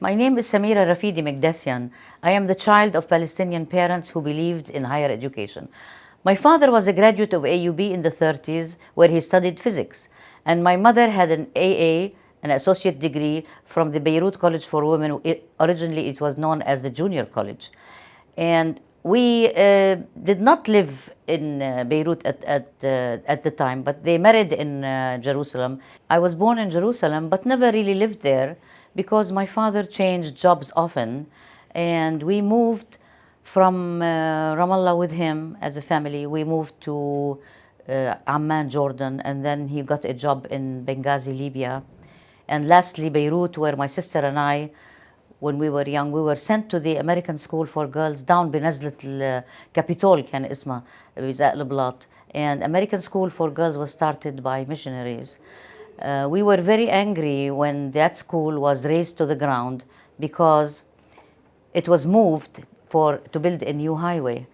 My name is Samira Meghdessian. I am the child of Palestinian parents who believed in higher education. My father was a graduate of AUB in the 30s, where he studied physics. And my mother had an AA, an associate degree, from the Beirut College for Women. Originally, it was known as the Junior College. And we did not live in Beirut at the time, but they married in Jerusalem. I was born in Jerusalem, but never really lived there because my father changed jobs often, and we moved from Ramallah with him as a family. We moved to Amman, Jordan, and then he got a job in Benghazi, Libya. And lastly, Beirut, where my sister and I, when we were young, we were sent to the American School for Girls down بنزلة الكابيتول كان اسمها بزاق البلاط. And American School for Girls was started by missionaries. We were very angry when that school was razed to the ground because it was moved to build a new highway.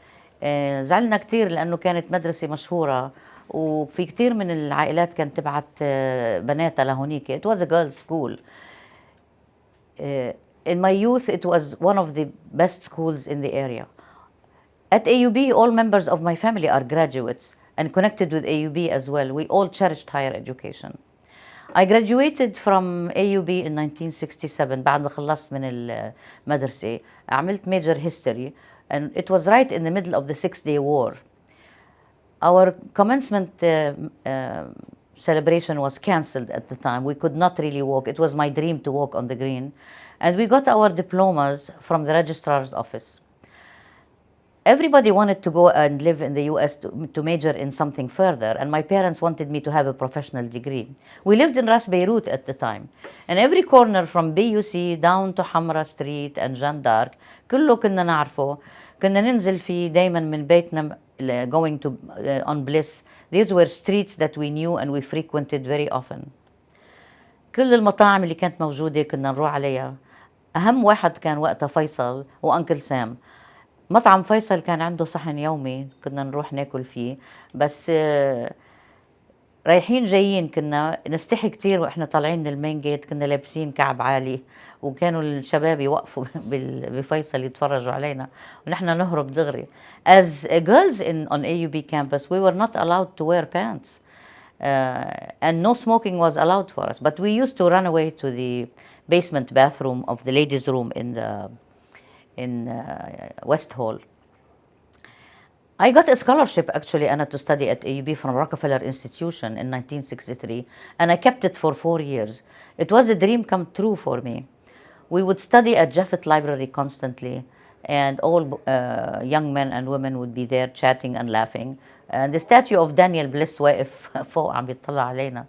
زعلنا كتير لأنه كانت مدرسة مشهورة وفي كتير من العائلات كانت تبعت بناتها لهونيك. It was a girls' school. In my youth, it was one of the best schools in the area. At AUB, all members of my family are graduates and connected with AUB as well. We all cherished higher education. I graduated from AUB in 1967 بعد ما خلصت من المدرسة. عملت major history, and it was right in the middle of the Six-Day War. Our commencement celebration was cancelled at the time. We could not really walk. It was my dream to walk on the green. And we got our diplomas from the registrar's office. Everybody wanted to go and live in the US to major in something further, and my parents wanted me to have a professional degree. We lived in Ras Beirut at the time, and every corner from BUC down to Hamra Street and Jeanne d'Arc كله كنا نعرفه. كنا ننزل فيه دايما من بيتنا going to on Bliss. These were streets that we knew and we frequented very often. كل المطاعم اللي كانت موجودة كنا نروح عليها. أهم واحد كان وقتها فيصل وأنكل سام. مطعم فيصل كان عنده صحن يومي كنا نروح ناكل فيه، بس رايحين جايين كنا نستحي كتير وإحنا طالعين من المين جيت. كنا لابسين كعب عالي وكانوا الشباب يوقفوا بفيصل يتفرجوا علينا ونحن نهرب دغري. As girls on AUB campus, we were not allowed to wear pants. And no smoking was allowed for us. But we used to run away to the basement bathroom of the ladies' room in West Hall. I got a scholarship actually, Anna, to study at AUB from Rockefeller Institution in 1963, and I kept it for 4 years. It was a dream come true for me. We would study at Jafet Library constantly, and all young men and women would be there chatting and laughing. And the statue of Daniel Bliss واقف فوق عم يطلع علينا.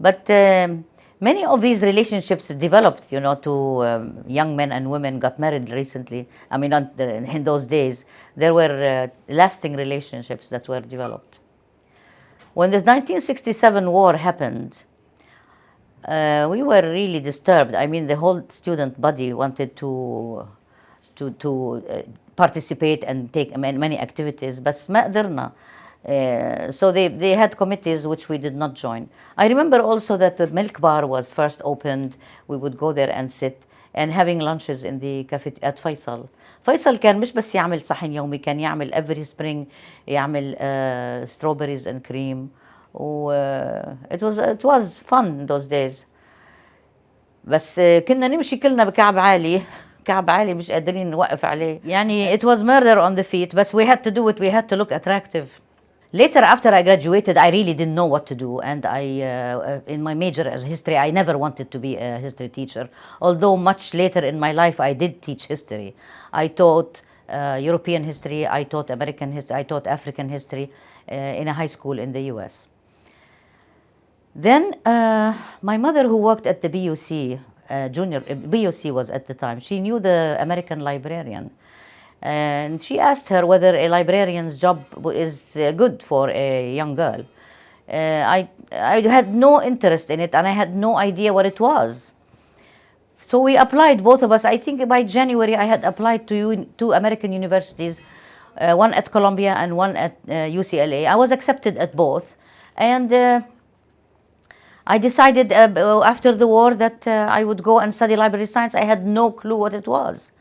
But many of these relationships developed, to young men and women got married recently. I mean, in those days, there were lasting relationships that were developed. When the 1967 war happened, we were really disturbed. I mean, the whole student body wanted to participate and take many activities, بس ما قدرنا. So they had committees which we did not join. I remember also that the milk bar was first opened. We would go there and sit and having lunches in the cafe at Faisal. Faisal كان مش بس يعمل صحن يومي، كان يعمل every spring يعمل strawberries and cream. It was fun in those days. بس كنا نمشي كلنا بكعب عالي. كعب عالي مش قادرين نوقف عليه. يعني it was murder on the feet, but we had to do it. We had to look attractive. Later, after I graduated, I really didn't know what to do, and in my major as history, I never wanted to be a history teacher, although much later in my life, I did teach history. I taught European history, I taught American history, I taught African history in a high school in the US. Then, my mother, who worked at the BUC, BUC was at the time, she knew the American librarian. And she asked her whether a librarian's job is good for a young girl. I had no interest in it, and I had no idea what it was. So we applied, both of us. I think by January I had applied to two American universities, one at Columbia and one at UCLA. I was accepted at both, and I decided after the war that I would go and study library science. I had no clue what it was.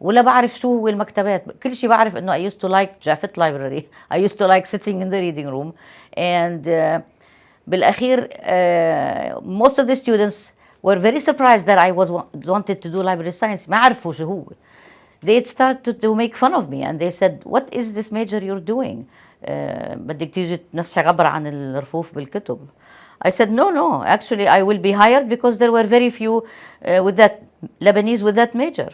ولا بعرف شو هو المكتبات. كل شيء بعرف إنه I used to like Jafet library. I used to like sitting in the reading room. And بالأخير most of the students were very surprised that I wanted to do library science. ما عرفوا شو هو. They started to make fun of me and they said, what is this major you're doing? بدك تيجي تنسحي غبرة عن الرفوف بالكتب. I said, no, actually I will be hired because there were very few with that Lebanese with that major.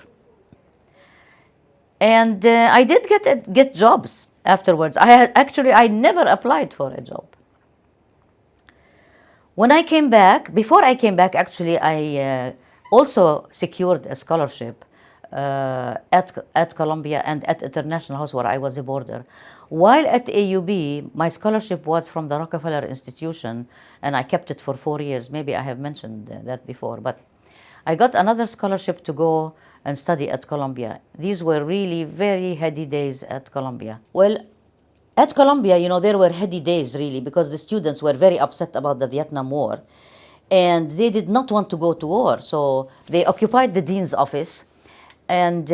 And I did get jobs afterwards. I never applied for a job. When I came back, before I came back, actually, I also secured a scholarship at Columbia and at International House, where I was a boarder. While at AUB, my scholarship was from the Rockefeller Institution, and I kept it for 4 years. Maybe I have mentioned that before, but I got another scholarship to go and study at Columbia. These were really very heady days at Columbia. Well, at Columbia, there were heady days really because the students were very upset about the Vietnam War and they did not want to go to war. So they occupied the dean's office and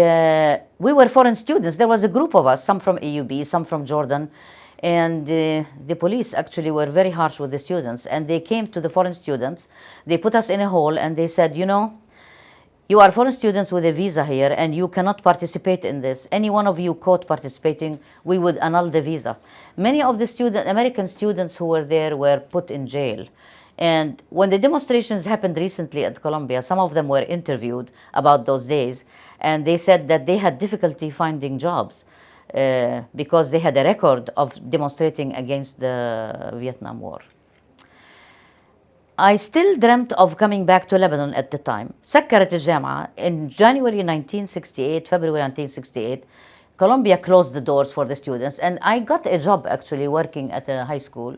we were foreign students. There was a group of us, some from AUB, some from Jordan. And the police actually were very harsh with the students. And they came to the foreign students. They put us in a hall and they said, you are foreign students with a visa here and you cannot participate in this. Any one of you caught participating, we would annul the visa. Many of the American students who were there were put in jail. And when the demonstrations happened recently at Columbia, some of them were interviewed about those days. And they said that they had difficulty finding jobs because they had a record of demonstrating against the Vietnam War. I still dreamt of coming back to Lebanon at the time. سكرت الجامعة in January 1968, February 1968. Columbia closed the doors for the students, and I got a job actually working at a high school,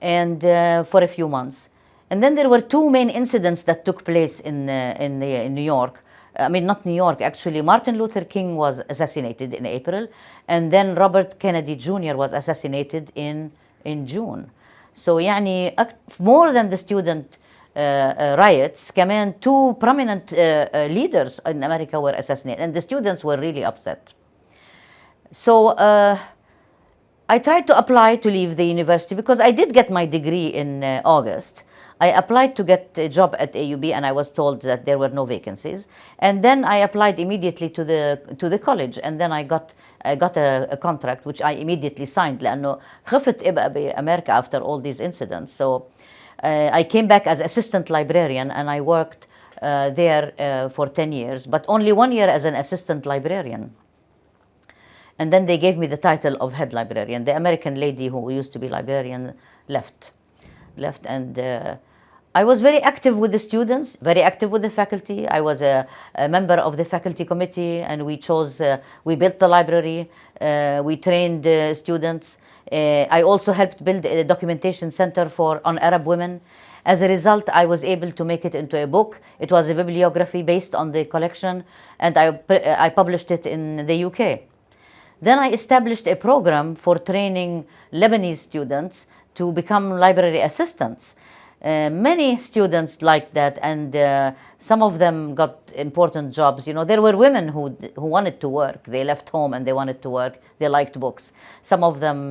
and for a few months. And then there were two main incidents that took place in New York. I mean, not New York, actually. Martin Luther King was assassinated in April, and then Robert Kennedy Jr. was assassinated in June. So يعني more than the student riots, كمان two prominent leaders in America were assassinated, and the students were really upset. So I tried to apply to leave the university because I did get my degree in August. I applied to get a job at AUB and I was told that there were no vacancies. And then I applied immediately to the college, and then I got a contract which I immediately signed لأنه خفت ابقى بأمريكا after all these incidents. So I came back as assistant librarian and I worked there for 10 years, but only 1 year as an assistant librarian. And then they gave me the title of head librarian. The American lady who used to be librarian left, and I was very active with the students, very active with the faculty. I was a member of the faculty committee, and we built the library, we trained students. I also helped build a documentation center on Arab women. As a result, I was able to make it into a book. It was a bibliography based on the collection, and I published it in the UK. Then I established a program for training Lebanese students to become library assistants. Many students liked that, and some of them got important jobs. There were women who wanted to work. They left home and they wanted to work. They liked books. Some of them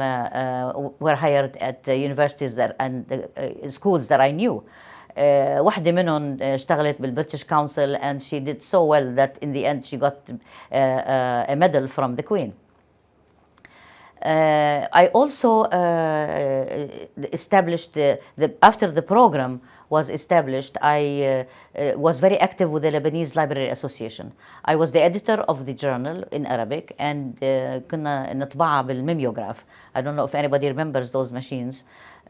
were hired at universities and schools that I knew. واحدة منهم اشتغلت بالبريتش Council, and she did so well that in the end she got a medal from the Queen. I also established after the program was established, I was very active with the Lebanese Library Association. I was the editor of the journal in Arabic, and كنا نطبعها بالميميوغراف. I don't know if anybody remembers those machines.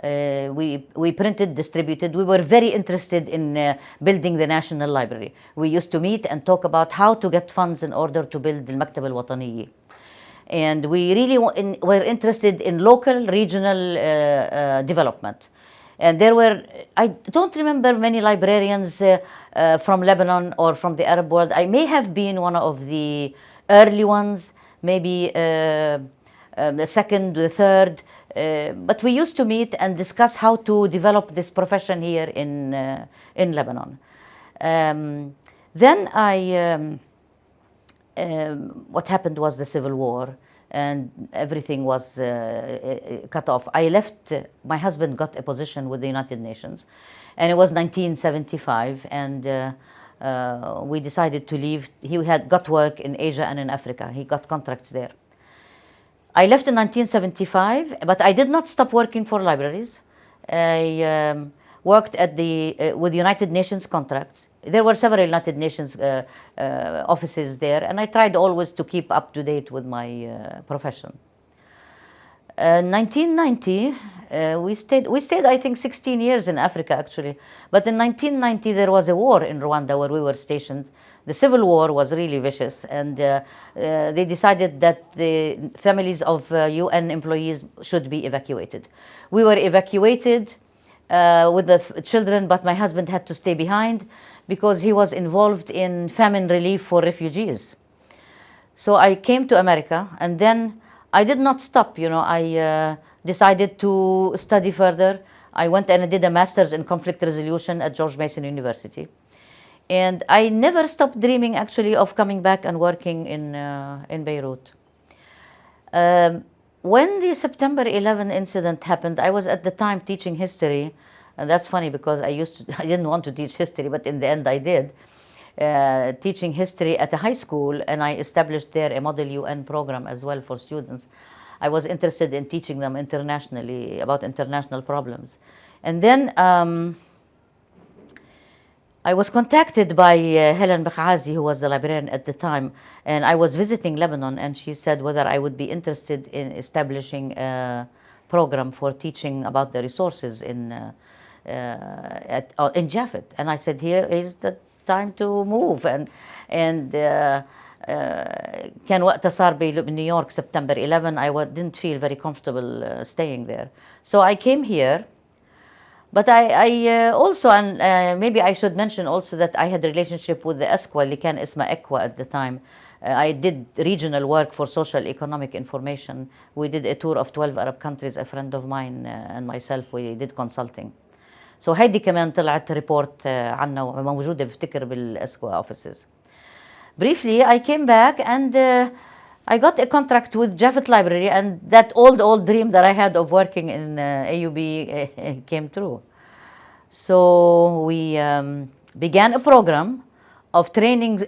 We printed, distributed. We were very interested in building the National Library. We used to meet and talk about how to get funds in order to build المكتبة الوطنية. And we really were interested in local, regional development. And I don't remember many librarians from Lebanon or from the Arab world. I may have been one of the early ones, maybe the second, the third. But we used to meet and discuss how to develop this profession here in Lebanon. Then what happened was the civil war, and everything was cut off. I left. My husband got a position with the United Nations, and it was 1975, and we decided to leave. He had got work in Asia and in Africa. He got contracts there. I left in 1975, but I did not stop working for libraries. I worked at with United Nations contracts. There were several United Nations offices there, and I tried always to keep up to date with my profession. 1990, we stayed I think 16 years in Africa actually, but in 1990 there was a war in Rwanda where we were stationed. The civil war was really vicious, and they decided that the families of UN employees should be evacuated. We were evacuated with the children, but my husband had to stay behind because he was involved in famine relief for refugees. So I came to America, and then I did not stop. I decided to study further. I went and I did a master's in conflict resolution at George Mason University. And I never stopped dreaming, actually, of coming back and working in Beirut. When the September 11 incident happened, I was at the time teaching history, and that's funny because I didn't want to teach history, but in the end I did. Teaching history at a high school, and I established there a model UN program as well for students. I was interested in teaching them internationally about international problems. And then I was contacted by Helen Bekhazi, who was the librarian at the time, and I was visiting Lebanon, and she said whether I would be interested in establishing a program for teaching about the resources in Jafet. And I said, here is the time to move, and كان وقتها صار بنيو يورك September 11. I didn't feel very comfortable staying there, so I came here. But I also, and maybe I should mention also that I had a relationship with the ESCWA, اللي كان اسمها ECWA at the time. I did regional work for social economic information. We did a tour of 12 Arab countries. A friend of mine and myself, we did consulting. So هيدي كمان طلعت ريبورت عنا وموجودة بفتكر بالESCWA offices. Briefly, I came back and I got a contract with Jafet Library, and that old dream that I had of working in AUB came true. So we began a program of training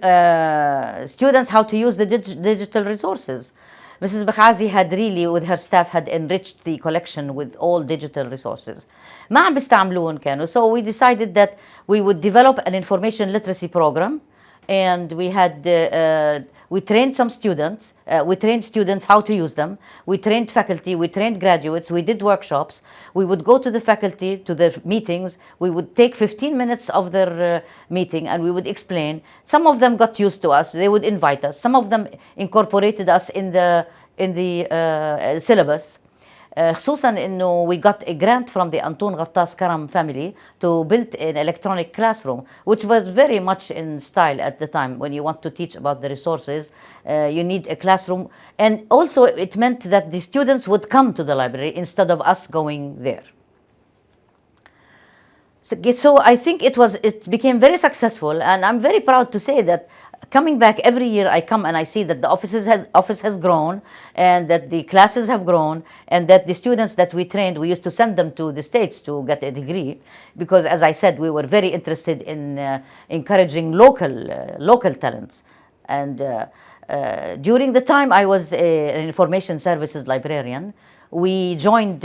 students how to use the digital resources. Mrs. Bekhazi had really, with her staff, had enriched the collection with all digital resources. ما عم بيستعملون كانوا. So we decided that we would develop an information literacy program, and we trained some students. We trained students how to use them. We trained faculty. We trained graduates. We did workshops. We would go to the faculty, to the meetings. We would take 15 minutes of their meeting, and we would explain. Some of them got used to us. They would invite us. Some of them incorporated us in the syllabus. خصوصا انه we got a grant from the Antoun Ghattas Karam family to build an electronic classroom, which was very much in style at the time. When you want to teach about the resources, you need a classroom, and also it meant that the students would come to the library instead of us going there. So I think it became very successful, and I'm very proud to say that coming back every year, I come and I see that the office has grown, and that the classes have grown, and that the students that we trained, we used to send them to the States to get a degree, because, as I said, we were very interested in encouraging local talents. And during the time I was an information services librarian, we joined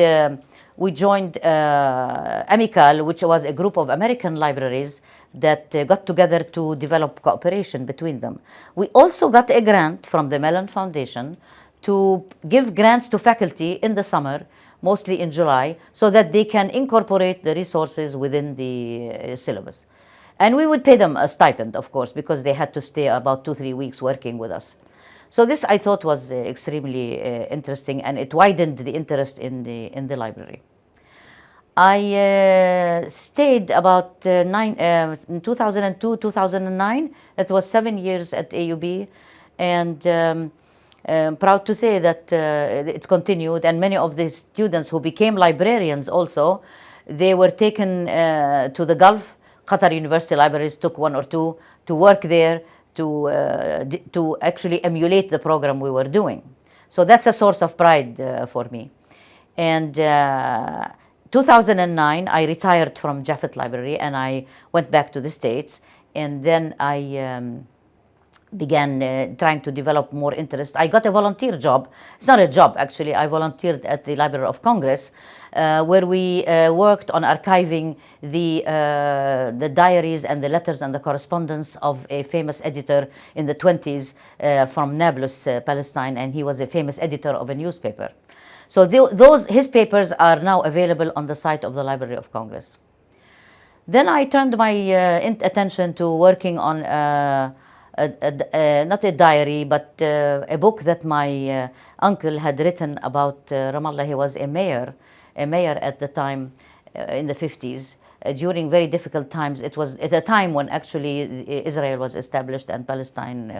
Amical, which was a group of American libraries that got together to develop cooperation between them. We also got a grant from the Mellon Foundation to give grants to faculty in the summer, mostly in July, so that they can incorporate the resources within the syllabus. And we would pay them a stipend, of course, because they had to stay about 2-3 weeks working with us. So this, I thought, was extremely interesting, and it widened the interest in the library. I stayed about in 2002, 2009. It was 7 years at AUB, and Proud to say that it's continued, and many of the students who became librarians also, they were taken to the Gulf. Qatar University Libraries took one or two to work there to actually emulate the program we were doing. So that's a source of pride for me. And 2009, I retired from Jafet Library and I went back to the States. And then I began trying to develop more interest. I got a volunteer job. It's not a job, actually. I volunteered at the Library of Congress, where we worked on archiving the diaries and the letters and the correspondence of a famous editor in the 20s from Nablus, Palestine, and he was a famous editor of a newspaper. So his papers are now available on the site of the Library of Congress. Then I turned my attention to working on not a diary, but a book that my uncle had written about Ramallah. He was a mayor at the time in the 50s. During very difficult times. It was at a time when actually Israel was established and Palestine,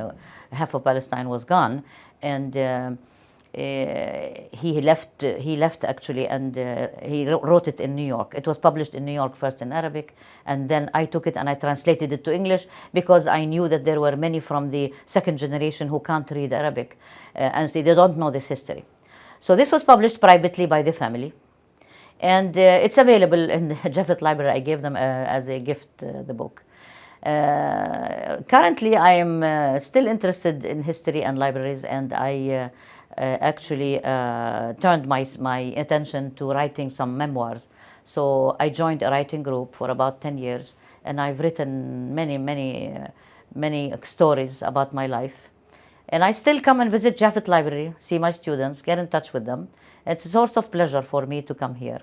half of Palestine was gone, and he left actually, and he wrote it in New York. It was published in New York first in Arabic, and then I took it and I translated it to English because I knew that there were many from the second generation who can't read Arabic and they don't know this history. So this was published privately by the family, and it's available in the Jafet Library. I gave them as a gift the book. Currently, I am still interested in history and libraries, and I actually turned my attention to writing some memoirs. So I joined a writing group for about 10 years, and I've written many stories about my life. And I still come and visit Jafet Library, see my students, get in touch with them. It's a source of pleasure for me to come here.